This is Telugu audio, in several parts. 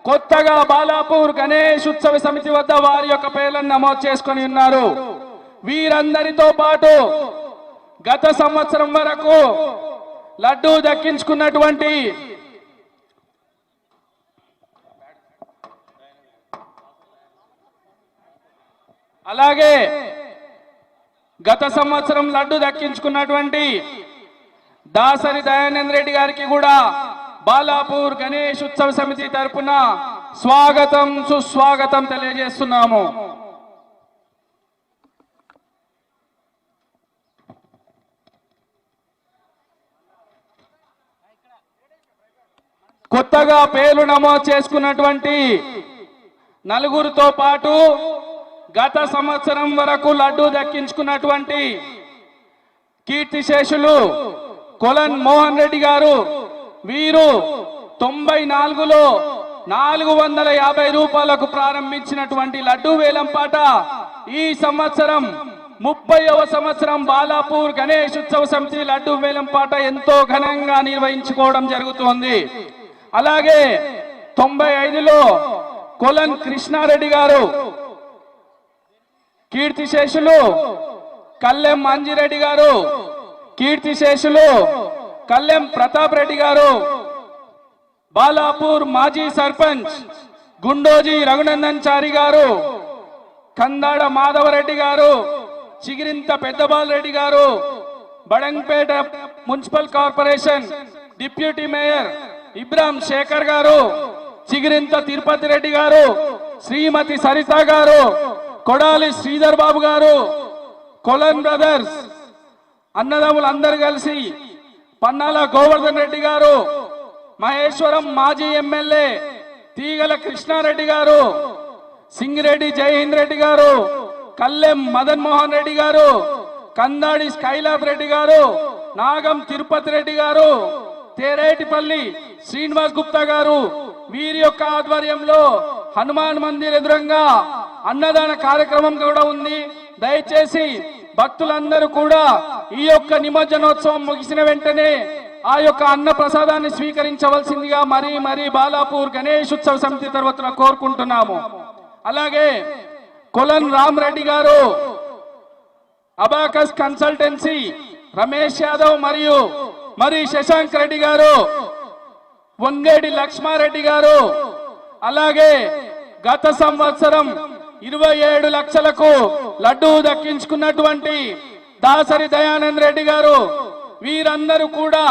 కొత్తగా బాలాపూర్ గణేష్ ఉత్సవ సమితి వద్ద వారి యొక్క పేర్లను నమోదు చేసుకొని ఉన్నారు. వీరందరితో పాటు గత సంవత్సరం వరకు లడ్డూ దక్కించుకున్నటువంటి అలాగే గత సంవత్సరం లడ్డు దక్కించుకున్నటువంటి దాసరి దయానంద్ రెడ్డి గారికి కూడా బాలాపూర్ గణేష్ ఉత్సవ సమితి తరపున స్వాగతం సుస్వాగతం తెలియజేస్తున్నాము. కొత్తగా పేర్లు నమోదు చేసుకున్నటువంటి నలుగురితో పాటు గత సంవత్సరం వరకు లడ్డూ దక్కించుకున్నటువంటి కీర్తిశేషులు కొలన్ మోహన్ రెడ్డి గారు, వీరు 94లో 450 రూపాయలకు ప్రారంభించినటువంటి లడ్డూ వేలంపాట ఈ సంవత్సరం 30వ సంవత్సరం బాలాపూర్ గణేష్ ఉత్సవ సమితి లడ్డూ వేలంపాట ఎంతో ఘనంగా నిర్వహించుకోవడం జరుగుతోంది. అలాగే 95లో కొలన్ కృష్ణారెడ్డి గారు, కీర్తిశేషులు కల్లెం మంజిరెడ్డి గారు, కీర్తిశేషులు కల్లెం ప్రతాప్ రెడ్డి గారు, బాలాపూర్ మాజీ సర్పంచ్ గుండోజీ రఘునందన్ చారి గారు, కందాడ మాధవరెడ్డి గారు, చిగిరింత పెద్దబాల్ రెడ్డి గారు, Badangpet municipal corporation deputy mayor Ibrahim Shekhar గారు, చిగిరింత తిరుపతి రెడ్డి గారు, శ్రీమతి సరిత గారు, కొడాలి శ్రీధర్ బాబు గారు, కొలన్ బ్రదర్స్ అన్నదమ్ములు అందరు కలిసి పన్నాల గోవర్ధన్ రెడ్డి గారు, మహేశ్వరం మాజీ ఎమ్మెల్యే తీగల కృష్ణారెడ్డి గారు, సింగిరెడ్డి జయహింద్ రెడ్డి గారు, కల్లెం మదన్ మోహన్ రెడ్డి గారు, కందాడి స్కైలాబ్ రెడ్డి గారు, నాగం తిరుపతి రెడ్డి గారు, తేరేటిపల్లి శ్రీనివాస్ గుప్తా గారు, వీరి యొక్క ఆధ్వర్యంలో హనుమాన్ మందిర్ ఎదురుగా అన్నదాన కార్యక్రమం కూడా ఉంది. దయచేసి భక్తులందరూ కూడా ఈ యొక్క నిమజ్జనోత్సవం ముగిసిన వెంటనే ఆ యొక్క అన్న ప్రసాదాన్ని స్వీకరించవలసిందిగా మరీ బాలాపూర్ గణేష్ ఉత్సవ సమితి తరపున కోరుకుంటున్నాము. అలాగే కొలన్ రామ్ రెడ్డి గారు, అబాకస్ కన్సల్టెన్సీ రమేష్ యాదవ్ మరి శశాంక్ రెడ్డి గారు, వంగేడి లక్ష్మారెడ్డి గారు, అలాగే గత సంవత్సరం 27 లక్షలకు లడ్డూ దక్కించుకున్నటువంటి దాసరి దయానంద్ రెడ్డి గారు, వీరందరూ కూడా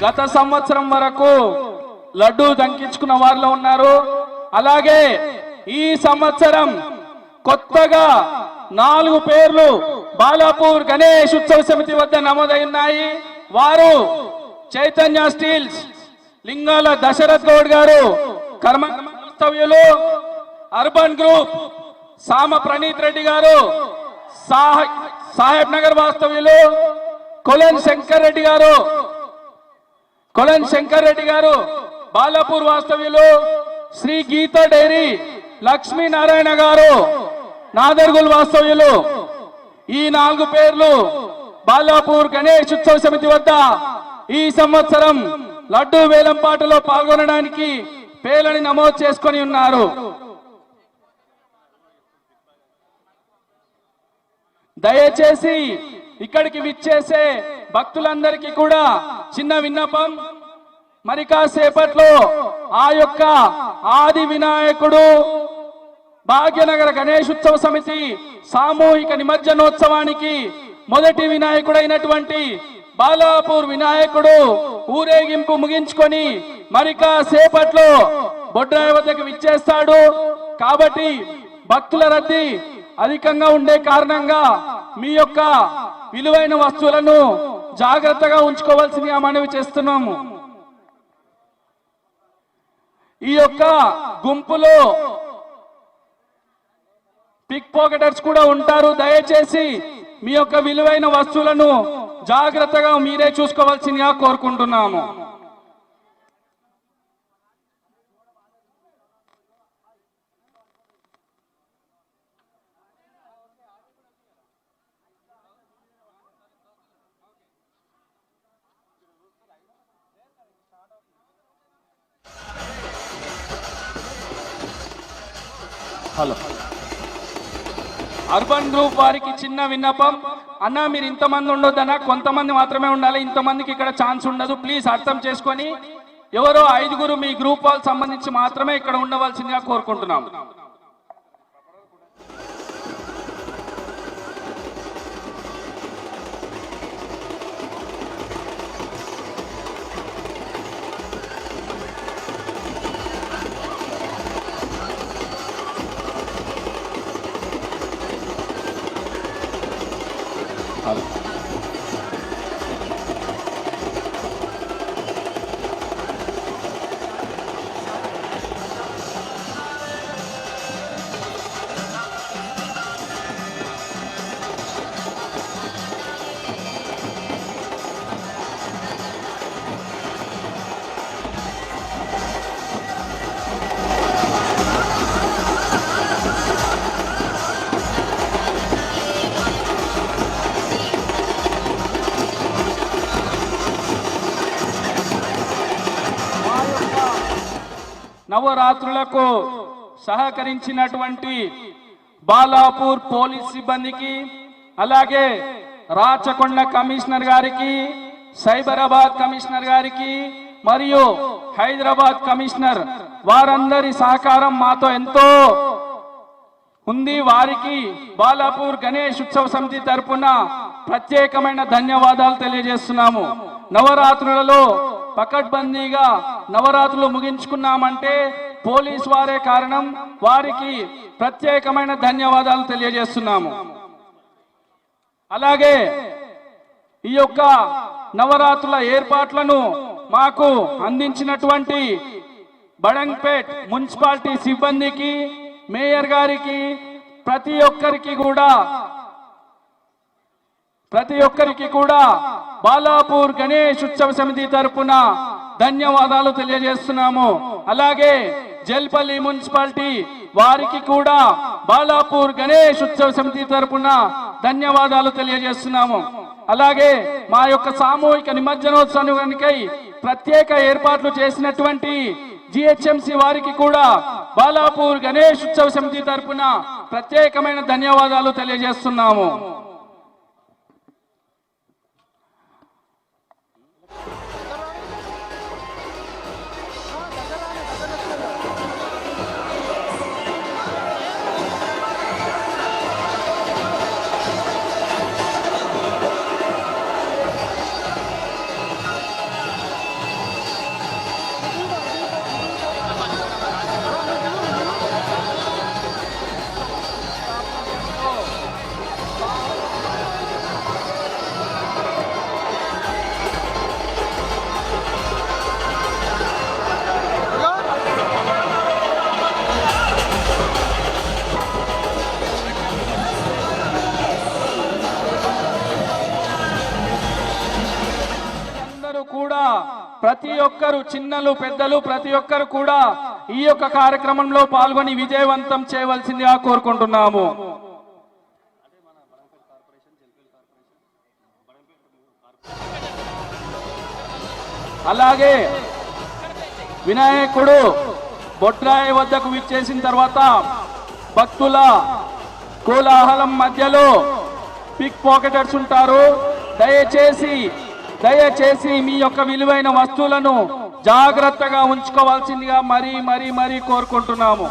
గత సంవత్సరం వరకు లడ్డూ దక్కించుకున్న వారిలో ఉన్నారు. అలాగే ఈ సంవత్సరం కొత్తగా 4 పేర్లు బాలాపూర్ గణేష్ ఉత్సవ సమితి వద్ద నమోదైనాయి. వారు చైతన్య స్టీల్స్ లింగాల దశరథ్ గౌడ్ గారు కర్మస్తవ్యులు, అర్బన్ గ్రూప్ సామ ప్రణీత్ రెడ్డి గారు, సాహెబ్ నగర్ వాస్తవ్యులు కొలన్ శంకర్ రెడ్డి గారు, బాలాపూర్ వాస్తవ్యులు శ్రీ గీత డైరీ లక్ష్మీనారాయణ గారు, నాదర్గుల్ వాస్తవ్యులు. ఈ 4 పేర్లు బాలాపూర్ గణేష్ ఉత్సవ సమితి వద్ద ఈ సంవత్సరం లడ్డూ వేలంపాటలో పాల్గొనడానికి పేర్లని నమోదు చేసుకొని ఉన్నారు. దయచేసి ఇక్కడికి విచ్చేసే భక్తులందరికీ కూడా చిన్న విన్నపం, మరి కాసేపట్లో ఆ యొక్క ఆది వినాయకుడు భాగ్యనగర గణేష్ ఉత్సవ సమితి సామూహిక నిమజ్జనోత్సవానికి మొదటి వినాయకుడైనటువంటి బాలాపూర్ వినాయకుడు ఊరేగింపు ముగించుకొని మరి కాసేపట్లో బొడ్రాయి వద్దకు విచ్చేస్తాడు. కాబట్టి భక్తుల రద్దీ అధికంగా ఉండే కారణంగా మీ యొక్క విలువైన వస్తువులను జాగ్రత్తగా ఉంచుకోవాల్సిందిగా మనవి చేస్తున్నాము. ఈ యొక్క గుంపులో పిక్ పాకెటర్స్ కూడా ఉంటారు. దయచేసి మీ యొక్క విలువైన వస్తువులను జాగ్రత్తగా మీరే చూసుకోవాల్సిందిగా కోరుకుంటున్నాము. హలో అర్బన్ గ్రూప్ వారికి చిన్న విన్నపం, అన్న మీరు ఇంతమంది ఉండొద్దన్నా, కొంతమంది మాత్రమే ఉండాలి, ఇంతమందికి ఇక్కడ ఛాన్స్ ఉండదు, ప్లీజ్ అర్థం చేసుకొని ఎవరో 5గురు మీ గ్రూప్ వాళ్ళకి సంబంధించి మాత్రమే ఇక్కడ ఉండవలసిందిగా కోరుకుంటున్నాం. నవరాత్రులకు సహకరించినటువంటి బాలాపూర్ పోలీస్ సిబ్బందికి, అలాగే రాచకొండ కమిషనర్ గారికి, సైబరాబాద్ కమిషనర్ గారికి మరియు హైదరాబాద్ కమిషనర్ వారందరి సహకారం మాతో ఎంతో ఉంది. వారికి బాలాపూర్ గణేష్ ఉత్సవ సమితి తరపున ప్రత్యేకమైన ధన్యవాదాలు తెలియజేస్తున్నాము. నవరాత్రులలో పకడ్బందీగా నవరాత్రులు ముగించుకున్నామంటే పోలీస్ వారే కారణం. వారికి ప్రత్యేకమైన ధన్యవాదాలు తెలియజేస్తున్నాము. అలాగే ఈ యొక్క నవరాత్రుల ఏర్పాట్లను మాకు అందించినటువంటి బడంగ్పేట్ మున్సిపాలిటీ సిబ్బందికి, మేయర్ గారికి, ప్రతి ఒక్కరికి కూడా బాలాపూర్ గణేష్ ఉత్సవ సమితి తరపున ధన్యవాదాలు తెలియజేస్తున్నాము. అలాగే జల్పల్లి మున్సిపాలిటీ వారికి కూడా బాలాపూర్ గణేష్ ఉత్సవ సమితి తరపున ధన్యవాదాలు తెలియజేస్తున్నాము. అలాగే మా యొక్క సామూహిక నిమజ్జనోత్సవానికై ప్రత్యేక ఏర్పాట్లు చేసినటువంటి జిహెచ్ఎంసి వారికి కూడా బాలాపూర్ గణేష్ ఉత్సవ సమితి తరపున ప్రత్యేకమైన ధన్యవాదాలు తెలియజేస్తున్నాము. ప్రతి ఒక్కరు, చిన్నలు పెద్దలు ప్రతి ఒక్కరు కూడా ఈ యొక్క కార్యక్రమంలో పాల్గొని విజయవంతం చేయవలసిందిగా కోరుకుంటున్నాము. అలాగే వినాయకుడు బొడ్రాయి వద్దకు విచ్చేసిన తర్వాత భక్తుల కోలాహలం మధ్యలో పిక్ పాకెటర్స్ ఉంటారు. దయచేసి మీ యొక్క విలువైన వస్తువులను జాగ్రత్తగా ఉంచుకోవాల్సిందిగా మరీ కోరుకుంటున్నాము.